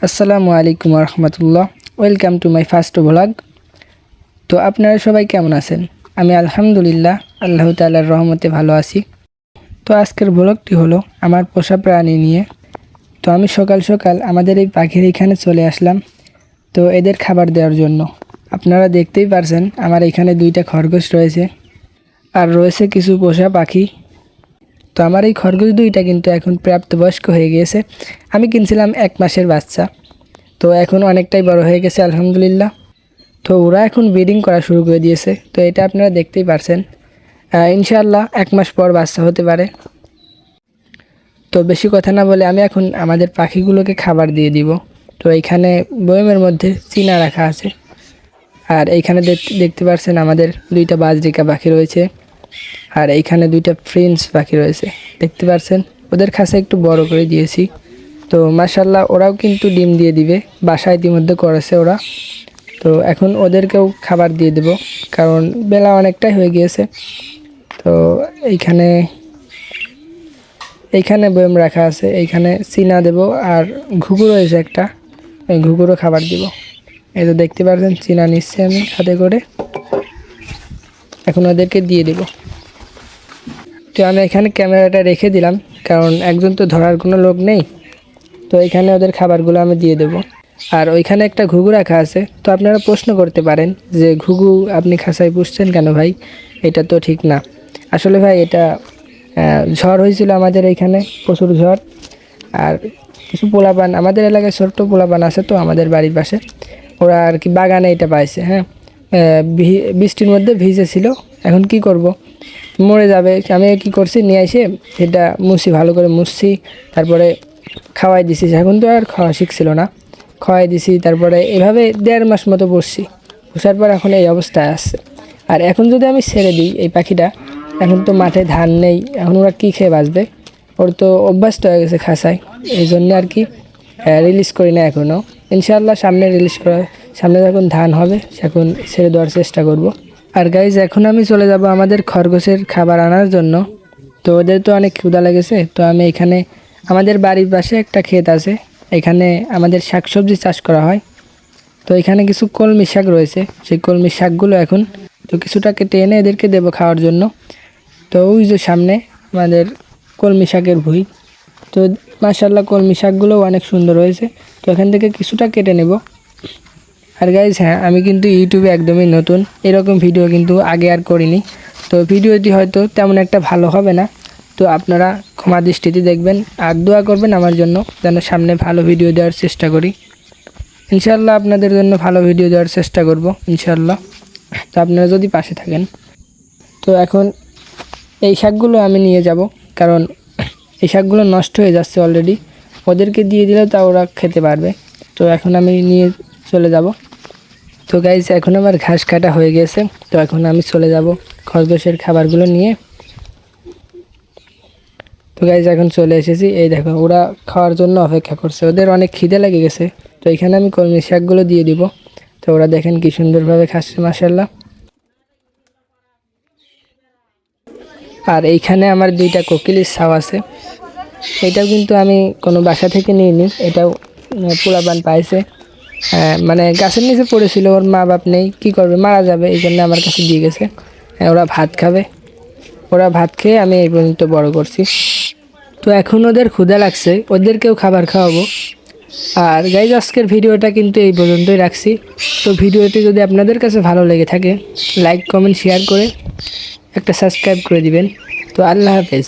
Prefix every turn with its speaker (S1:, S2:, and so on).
S1: আসসালামু আলাইকুম রহমতুল্লাহ। Welcome to my first blog. তো আপনারা সবাই কেমন আছেন? আমি আলহামদুলিল্লাহ আল্লাহ তাআলার রহমতে ভালো আছি। তো আজকের ব্লগটি হলো আমার পোষা প্রাণী নিয়ে। তো আমি সকাল সকাল আমাদের এই পাখির এখানে চলে আসলাম, তো এদের খাবার দেওয়ার জন্য। আপনারা দেখতেই পারছেন আমার এখানে 2টা খরগোশ রয়েছে আর রয়েছে কিছু পোষা পাখি। তো আমার এই খরগোশ 2টা কিন্তু এখন প্রাপ্তবয়স্ক হয়ে গিয়েছে। আমি কিনছিলাম 1 মাসের বাচ্চা, তো এখন অনেকটাই বড় হয়ে গেছে আলহামদুলিল্লাহ। তো ওরা এখন ব্রিডিং করা শুরু করে দিয়েছে, তো এটা আপনারা দেখতেই পারছেন। ইনশাআল্লাহ 1 মাস পর বাচ্চা হতে পারে। তো বেশি কথা না বলে আমি এখন আমাদের পাখিগুলোকে খাবার দিয়ে দিব। তো এইখানে বয়মের মধ্যে চীনা রাখা আছে, আর এইখানে দেখতে পারছেন আমাদের 2টা বাজরিকা পাখি রয়েছে, আর এইখানে 2টা প্রিন্স পাখি রয়েছে দেখতে পারছেন। ওদের খাঁচা একটু বড় করে দিয়েছি। তো মাশাআল্লাহ ওরাও কিন্তু ডিম দিয়ে দিবে, বাসায় ইতিমধ্যে করেছে ওরা। তো এখন ওদেরকেও খাবার দিয়ে দেব, কারণ বেলা অনেকটাই হয়ে গিয়েছে। তো এইখানে বয়ম রাখা আছে, এইখানে চীনা দেব, আর ঘুঘু রয়েছে একটা, এই ঘুঘুরও খাবার দিব। এই তো দেখতে পাচ্ছেন চীনা নিচ্ছে আমি হাতে করে, এখন ওদেরকে দিয়ে দেব। তো আমি এখানে ক্যামেরাটা রেখে দিলাম, কারণ একজন তো ধরার কোনো লোক নেই। তো এখানে ওদের খাবারগুলো আমি দিয়ে দেব। আর ওইখানে একটা ঘুঘু রাখা আছে। তো আপনারা প্রশ্ন করতে পারেন যে ঘুঘু আপনি খাঁচায় পুষছেন কেন ভাই, এটা তো ঠিক না। আসলে ভাই এটা ঝড় হয়েছিল আমাদের এইখানে, প্রচুর ঝড়। আর কিছু পোলাপান আমাদের এলাকায় ছোট্ট পোলাপান আছে, তো আমাদের বাড়ির পাশে ওরা আর কি বাগানে এটা পাইছে। হ্যাঁ, বৃষ্টির মধ্যে ভিজেছিল, এখন কি করব, মরে যাবে। আমি কি করছি, নিয়ে এসে এটা মুছি, ভালো করে মুছছি, তারপরে খাওয়াই দিছি। এখন তো আর খাওয়া শিখছিল না, খাওয়াই দিছি। তারপরে এভাবে 1.5 মাস মতো বসছি, বসার পর এখন এই অবস্থায় আসছে। আর এখন যদি আমি ছেড়ে দিই এই পাখিটা, এখন তো মাঠে ধান নেই, এখন ওরা কী খেয়ে বাঁচবে? ওর তো অভ্যস্ত হয়ে গেছে খাঁচায়, এই জন্য আর কি রিলিজ করি না এখনও। ইনশাআল্লাহ সামনে রিলিজ করা, সামনে যখন ধান হবে সেখন ছেড়ে দেওয়ার চেষ্টা করব। আর গাইজ এখন আমি চলে যাব আমাদের খরগোশের খাবার আনার জন্য। তো ওদের তো অনেক ক্ষুধা লেগেছে। তো আমি এখানে আমাদের বাড়ির পাশে একটা ক্ষেত আছে, এখানে আমাদের শাকসবজি চাষ করা হয়। তো এখানে কিছু কলমি শাক রয়েছে, সেই কলমি শাকগুলো এখন তো কিছুটা কেটে এনে এদেরকে দেবো খাওয়ার জন্য। তো ওই যে সামনে আমাদের কলমি শাকের ভুঁই। তো মাশাআল্লাহ কলমি শাকগুলো অনেক সুন্দর হয়েছে। তো এখান থেকে কিছুটা কেটে নেব। আর গাইজ হ্যাঁ, আমি কিন্তু ইউটিউবে একদমই নতুন, এরকম ভিডিও কিন্তু আগে আর করিনি। তো ভিডিওটি হয়তো তেমন একটা ভালো হবে না, তো আপনারা ক্ষমা দৃষ্টিতে দেখবেন আর দোয়া করবেন আমার জন্য, যেন সামনে ভালো ভিডিও দেওয়ার চেষ্টা করি। ইনশাআল্লাহ আপনাদের জন্য ভালো ভিডিও দেওয়ার চেষ্টা করব ইনশাআল্লাহ, তো আপনারা যদি পাশে থাকেন। তো এখন এই শাকগুলো আমি নিয়ে যাব, কারণ এই শাকগুলো নষ্ট হয়ে যাচ্ছে অলরেডি, ওদেরকে দিয়ে দিলে তা ওরা খেতে পারবে। তো এখন আমি নিয়ে চলে যাব। তো গাইজ এখন আমার ঘাস কাটা হয়ে গেছে, তো এখন আমি চলে যাব খরগোশের খাবারগুলো নিয়ে। তো গাইজ এখন চলে এসেছি, এই দেখো ওরা খাওয়ার জন্য অপেক্ষা করছে, ওদের অনেক খিদে লেগে গেছে। তো এখানে আমি কলমি শাকগুলো দিয়ে দিব। তো ওরা দেখেন কি সুন্দরভাবে খাচ্ছে মাশাআল্লাহ। আর এইখানে আমার 2টা কোকিলের ছাও আছে, এটাও কিন্তু আমি কোনো বাসা থেকে নিইনি, এটাও পোলাপান পাইছে। মানে গাছের নিচে পড়েছিল, ওর মা বাপ নেই, কী করবে, মারা যাবে, এই জন্য আমার কাছে দিয়ে গেছে। ওরা ভাত খাবে, ওরা ভাত খেয়ে আমি এই পর্যন্ত বড় করছি। তো এখন ওদের ক্ষুধা লাগছে, ওদেরকেও খাবার খাওয়াবো। আর গাইজ আজকের ভিডিওটা কিন্তু এই পর্যন্তই রাখছি। তো ভিডিওটি যদি আপনাদের কাছে ভালো লেগে থাকে, লাইক কমেন্ট শেয়ার করে একটা সাবস্ক্রাইব করে দিবেন। তো আল্লাহ হাফেজ।